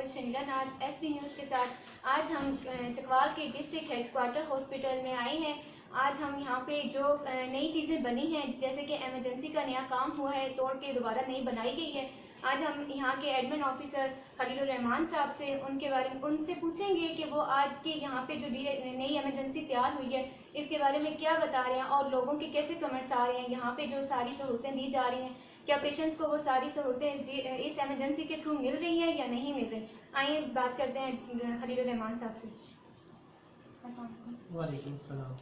मोहम्मद शनीला नाज FB news के साथ आज हम चकवाल के डिस्ट्रिक्ट हेडक्वार्टर हॉस्पिटल में आए हैं। आज हम यहाँ पे जो नई चीज़ें बनी हैं, जैसे कि इमरजेंसी का नया काम हुआ है, तोड़ के दोबारा नई बनाई गई है। आज हम यहाँ के एडमिन ऑफिसर खलीलुर रहमान साहब से उनके बारे में उनसे पूछेंगे कि वो आज की यहाँ पे जो नई इमरजेंसी तैयार हुई है इसके बारे में क्या बता रहे हैं और लोगों के कैसे कमेंट्स आ रहे हैं। यहाँ पे जो सारी सहूलतें दी जा रही हैं, क्या पेशेंट्स को वो सारी सहूलतें इस इमरजेंसी के थ्रू मिल रही हैं या नहीं मिल रही। आइए बात करते हैं खलीलुर रहमान साहब से। वालेकुम सलाम।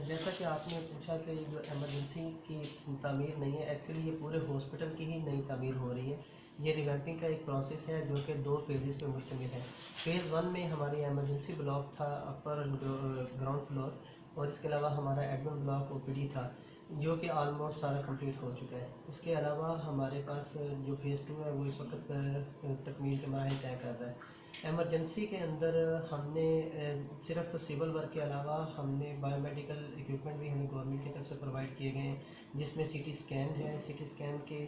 जैसा कि आपने पूछा कि जो इमरजेंसी की तामीर नहीं है, एक्चुअली ये पूरे हॉस्पिटल की ही नई तामीर हो रही है। ये रिवैम्पिंग का एक प्रोसेस है जो कि 2 फेजेस पे मुश्तमिल है। फ़ेज़ 1 में हमारी इमरजेंसी ब्लॉक था, अपर ग्राउंड फ्लोर, और इसके अलावा हमारा एडमिन ब्लॉक OPD था जो कि ऑलमोस्ट सारा कंप्लीट हो चुका है। इसके अलावा हमारे पास जो फ़ेज़ 2 है वो इस वक्त तकमील के मराहिल तय कर रहा है। एमरजेंसी के अंदर हमने सिर्फ सिविल वर्क के अलावा हमने बायोमेडिकल इक्विपमेंट भी हमें गवर्नमेंट की तरफ से प्रोवाइड किए गए हैं, जिसमें CT स्कैन है। CT स्कैन के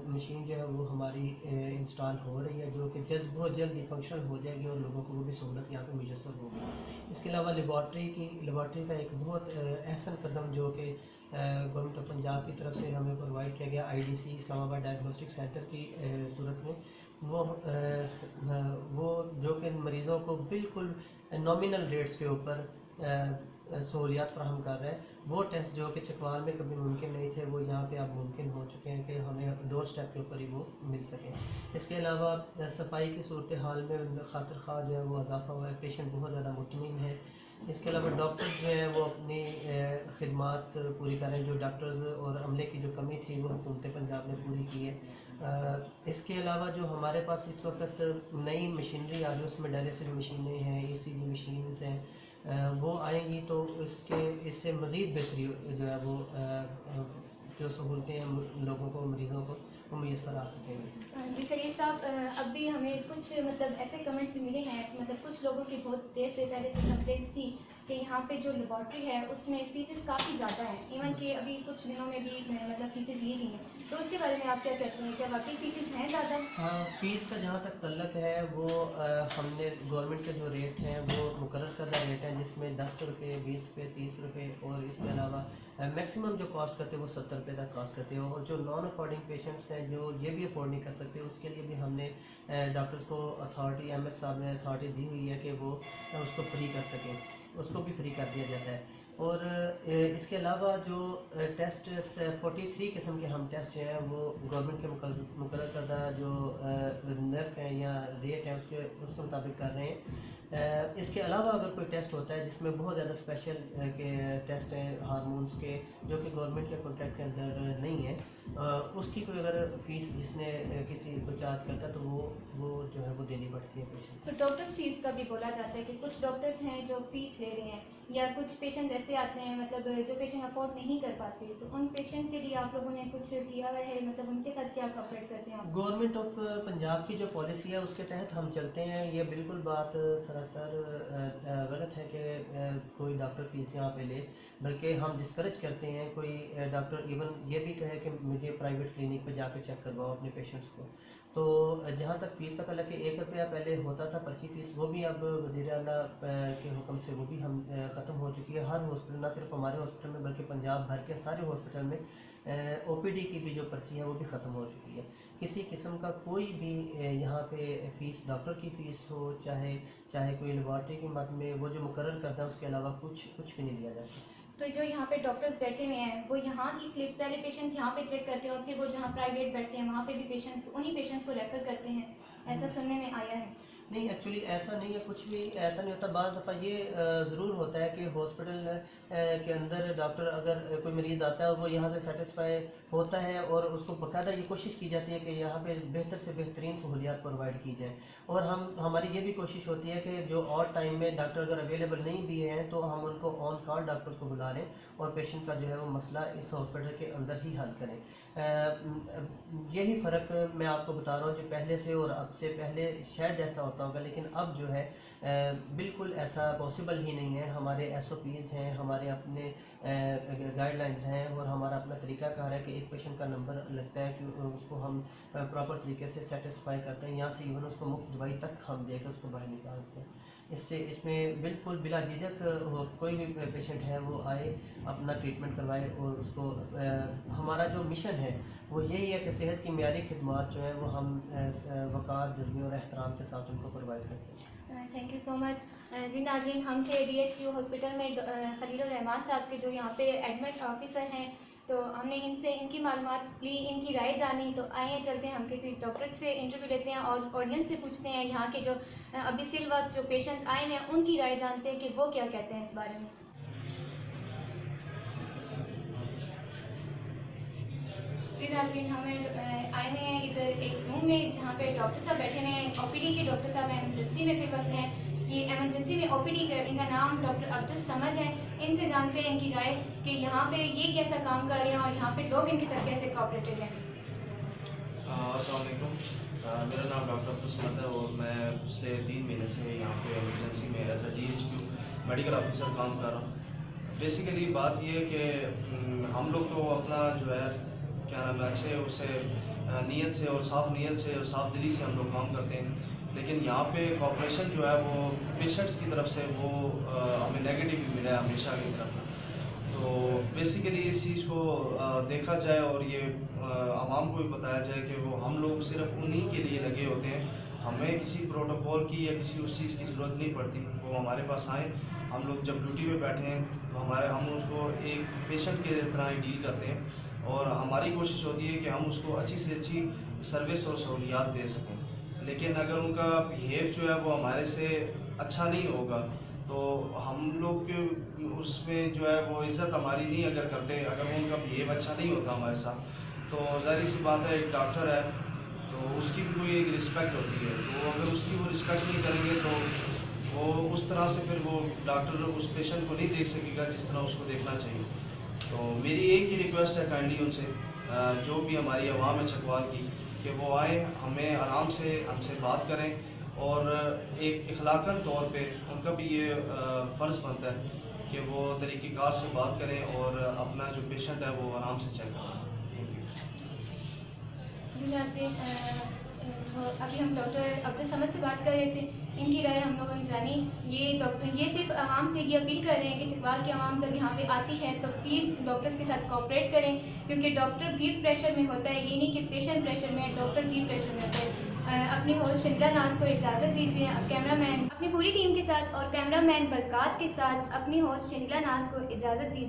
मशीन जो है वो हमारी इंस्टॉल हो रही है, जो कि बहुत जल्द फंक्शनल हो जाएगी और लोगों को वो भी सहूलत यहाँ पे मुयसर होगी। इसके अलावा लेबॉर्ट्री का एक बहुत अहसन कदम जो कि गवर्नमेंट ऑफ पंजाब की तरफ से हमें प्रोवाइड किया गया IDC इस्लामाबाद डायग्नोस्टिक सेंटर की सूरत में, वो जो कि मरीज़ों को बिल्कुल नॉमिनल रेट्स के ऊपर सहूलियात फराहम कर रहे हैं। वो टेस्ट जो कि चकवाल में कभी मुमकिन नहीं थे वो यहाँ पे अब मुमकिन हो चुके हैं कि हमें डोर स्टेप के ऊपर ही वो मिल सके। इसके अलावा सफाई की सूरत हाल में खातिर खा जो है वो इजाफा हुआ है, पेशेंट बहुत ज़्यादा मुतमिन है। इसके अलावा डॉक्टर्स जो है वो अपनी खिदमात पूरी कर रहे हैं। जो डॉक्टर्स और अमले की जो कमी थी वो हुकूमत पंजाब ने पूरी की है। इसके अलावा जो हमारे पास इस वक्त नई मशीनरी आ रही है, उसमें डायलिसिस मशीनें हैं, ECG मशीन्स हैं, वो आएंगी तो इससे मज़ीद बेहतरी जो है वो जो सहूलतें हैं लोगों को, मरीज़ों को, वो मुयसर आ सकेंगी। जी खलील साहब, अब भी हमें कुछ ऐसे कमेंट्स भी मिले हैं, कुछ लोगों की बहुत देर से पहले से कंप्लेंट्स थी कि यहाँ पे जो लेबॉर्ट्री है उसमें फीसेस काफ़ी ज़्यादा हैं, इवन कि अभी कुछ दिनों में भी फीसेस ली गई हैं। तो उसके बारे में आप क्या कहते हैं, क्या वाकई फीसेस हैं ज़्यादा? हाँ, फ़ीस का जहाँ तक तल्लक है वो हमने गवर्नमेंट के जो रेट हैं वो मुकर्रर करदा रेट है, जिसमें 10 रुपये, 20 रुपये, 30 रुपये, और इसके अलावा मैक्सिमम जो कॉस्ट करते हैं वो 70 रुपये तक कॉस्ट करते हैं। और जो नॉन अफोर्डिंग पेशेंट्स हैं जो ये भी अफोर्ड नहीं कर सकते, उसके लिए भी हमने डॉक्टर्स को अथॉरिटी, MS साहब ने अथॉरिटी दी हुई है कि वो उसको फ्री कर सकें, उसको भी फ्री कर दिया जाता है। और इसके अलावा जो टेस्ट 43 किस्म के हम टेस्ट जो हैं वो गवर्नमेंट के मुकर्रर करदा जो नर्क है या रेट है उसके मुताबिक कर रहे हैं। इसके अलावा अगर कोई टेस्ट होता है जिसमें बहुत ज़्यादा स्पेशल के टेस्ट हैं हार्मोन्स के, जो कि गवर्नमेंट के कॉन्ट्रैक्ट के अंदर नहीं है, उसकी कोई अगर फ़ीस जिसने किसी को चार्ज करता है तो वो जो है वो देनी पड़ती है पेशेंट। तो डॉक्टर्स फीस का भी बोला जाता है कि कुछ डॉक्टर्स हैं जो फीस ले रहे हैं, या कुछ पेशेंट ऐसे आते हैं जो पेशेंट अफोर्ड नहीं कर पाते, तो उन पेशेंट के लिए आप लोगों ने कुछ किया हुआ है, उनके साथ क्या कॉपरेट करते हैं आप? गवर्नमेंट ऑफ पंजाब की जो पॉलिसी है उसके तहत हम चलते हैं। ये बिल्कुल बात सरासर गलत है कि कोई डॉक्टर फीस यहाँ पे ले, बल्कि हम डिस्करेज करते हैं कोई डॉक्टर इवन ये भी कहे कि मुझे प्राइवेट क्लिनिक पे जाके चेक करवाओ अपने पेशेंट्स को। तो जहाँ तक फ़ीस का तल्लुक है, 1 रुपया पहले होता था पर्ची फ़ीस, वो भी अब वज़ीर आला के हुक्म से वो भी हम ख़त्म हो चुकी है। हर हॉस्पिटल, ना सिर्फ हमारे हॉस्पिटल में बल्कि पंजाब भर के सारे हॉस्पिटल में OPD की भी जो पर्ची है वो भी ख़त्म हो चुकी है। किसी किस्म का कोई भी यहाँ पे फ़ीस, डॉक्टर की फ़ीस हो चाहे कोई लेबॉर्ट्री की मद में, वो जो मुकर्रर करता है उसके अलावा कुछ भी नहीं लिया जाता। तो जो यहाँ पे डॉक्टर्स बैठे हुए हैं वो यहाँ की स्लिप्स पहले पेशेंट्स यहाँ पे चेक करते हैं और फिर वो जहाँ प्राइवेट बैठते हैं वहाँ पे भी उन्हीं पेशेंट्स को रेफर करते हैं, ऐसा सुनने में आया है। नहीं, एक्चुअली ऐसा नहीं है, कुछ भी ऐसा नहीं होता। बाज़ दफ़ा ये ज़रूर होता है कि हॉस्पिटल के अंदर डॉक्टर, अगर कोई मरीज़ आता है वो यहाँ से सेटिस्फाई होता है और उसको बाकायदा ये कोशिश की जाती है कि यहाँ पे बेहतर से बेहतरीन सहूलियात प्रोवाइड की जाए। और हमारी ये भी कोशिश होती है कि जो और टाइम में डॉक्टर अगर अवेलेबल नहीं भी हैं तो हम उनको ऑन कॉल डॉक्टर्स को बुला लें और पेशेंट का जो है वो मसला इस हॉस्पिटल के अंदर ही हल करें। यही फ़र्क मैं आपको बता रहा हूँ, जो पहले से और अब से पहले शायद ऐसा होता होगा, लेकिन अब जो है बिल्कुल ऐसा पॉसिबल ही नहीं है। हमारे SOPs हैं, हमारे अपने गाइडलाइंस हैं और हमारा अपना तरीकाकार है कि एक पेशेंट का नंबर लगता है कि उसको हम प्रॉपर तरीके से सेटिस्फाई करते हैं। यहाँ से इवन उसको मुफ्त दवाई तक हम देकर उसको बाहर निकालते हैं। इसमें बिल्कुल बिला झिझक कोई भी पेशेंट है वो आए, अपना ट्रीटमेंट करवाए और उसको हमारा जो मिशन है वो यही है कि सेहत की मियारी खिदमात जो है वो हम वक़ार, जज्बे और एहतराम के साथ उनको प्रोवाइड करते हैं। Thank you so much. जी नाज़रीन, हम थे DHQ हॉस्पिटल में खलील रहमान साहब के जो यहाँ पे एडमिट ऑफिसर हैं, तो हमने इनसे इनकी मालूमात ली, इनकी राय जानी। तो आइए चलते हैं, हम किसी डॉक्टर से इंटरव्यू लेते हैं और ऑडियंस से पूछते हैं, यहाँ के जो अभी फिल वक्त जो पेशेंट्स आए हैं उनकी राय जानते हैं कि वो क्या कहते हैं इस बारे में। जी नाज़रीन, हमें आए हुए हैं इधर एक रूम में जहाँ पे डॉक्टर साहब बैठे हुए हैं। OPD के डॉक्टर साहब एमरजेंसी में फिल वक्त हैं। ये एमरजेंसी में OPD कर, इनका नाम डॉक्टर अब्दुल समद है। इनसे जानते हैं इनकी राय कि यहाँ पे ये कैसा काम कर रहे हैं और यहाँ पे लोग इनके साथ कैसे कोऑपरेटिव हैं। अस्सलाम वालेकुम। मेरा नाम डॉक्टर अब्दुल समद है और मैं पिछले 3 महीने से यहाँ पे एमरजेंसी में as a DHQ medical officer काम कर रहा हूँ। बेसिकली बात ये है कि हम लोग तो अपना जो है क्या नाम है अच्छे उससे नीयत से और साफ़ नीयत से और साफ़ दिली से हम लोग काम करते हैं, लेकिन यहाँ पे कॉपरेशन जो है वो पेशेंट्स की तरफ से वो हमें नेगेटिव भी मिला है हमेशा की तरफ। तो बेसिकली इस चीज़ को देखा जाए और ये आवाम को भी बताया जाए कि वो हम लोग सिर्फ उन्हीं के लिए लगे होते हैं। हमें किसी प्रोटोकॉल की या किसी उस चीज़ की ज़रूरत नहीं पड़ती। वो हमारे पास आएँ, हम लोग जब ड्यूटी पे बैठे हैं तो हम उसको एक पेशेंट के तरह ही डील करते हैं और हमारी कोशिश होती है कि हम उसको अच्छी से अच्छी सर्विस और सहूलियात दे सकें। लेकिन अगर उनका बिहेव जो है वो हमारे से अच्छा नहीं होगा तो हम लोग के उसमें जो है वो इज़्ज़त हमारी नहीं अगर करते, अगर वो उनका बिहेव अच्छा नहीं होता हमारे साथ, तो ज़ाहिर सी बात है एक डॉक्टर है तो उसकी भी कोई एक रिस्पेक्ट होती है। तो अगर उसकी वो रिस्पेक्ट नहीं करेंगे तो वो उस तरह से फिर वो डॉक्टर उस पेशेंट को नहीं देख सकेगा जिस तरह उसको देखना चाहिए। तो मेरी एक ही रिक्वेस्ट है काइंडली उनसे, जो भी हमारी आवाम है चकवाल की, कि वो आएँ, हमें आराम से हमसे बात करें और एक इखलाकन तौर पे उनका भी ये फ़र्ज़ बनता है कि वो तरीक़ेकार से बात करें और अपना जो पेशेंट है वो आराम से चेक करें। Thank you. जी नाज़रीन, अभी हम डॉक्टर अब्दुल समद से बात कर रहे थे, इनकी राय हम लोगों ने जानी। ये सिर्फ आवाम से ये अपील कर रहे हैं कि चकवाल की आवाम जब यहाँ पे आती है तो प्लीज़ डॉक्टर्स के साथ कोऑपरेट करें, क्योंकि डॉक्टर भी प्रेशर में होता है। ये नहीं कि पेशेंट प्रेशर में है, डॉक्टर भी प्रेशर में होता है। अपनी होस्ट शिंदला नाज को इजाज़त दीजिए। कैमरामैन अपनी पूरी टीम के साथ और कैमरामैन बरकात के साथ अपनी होस्ट शिंदला नाज को इजाज़त दीजिए।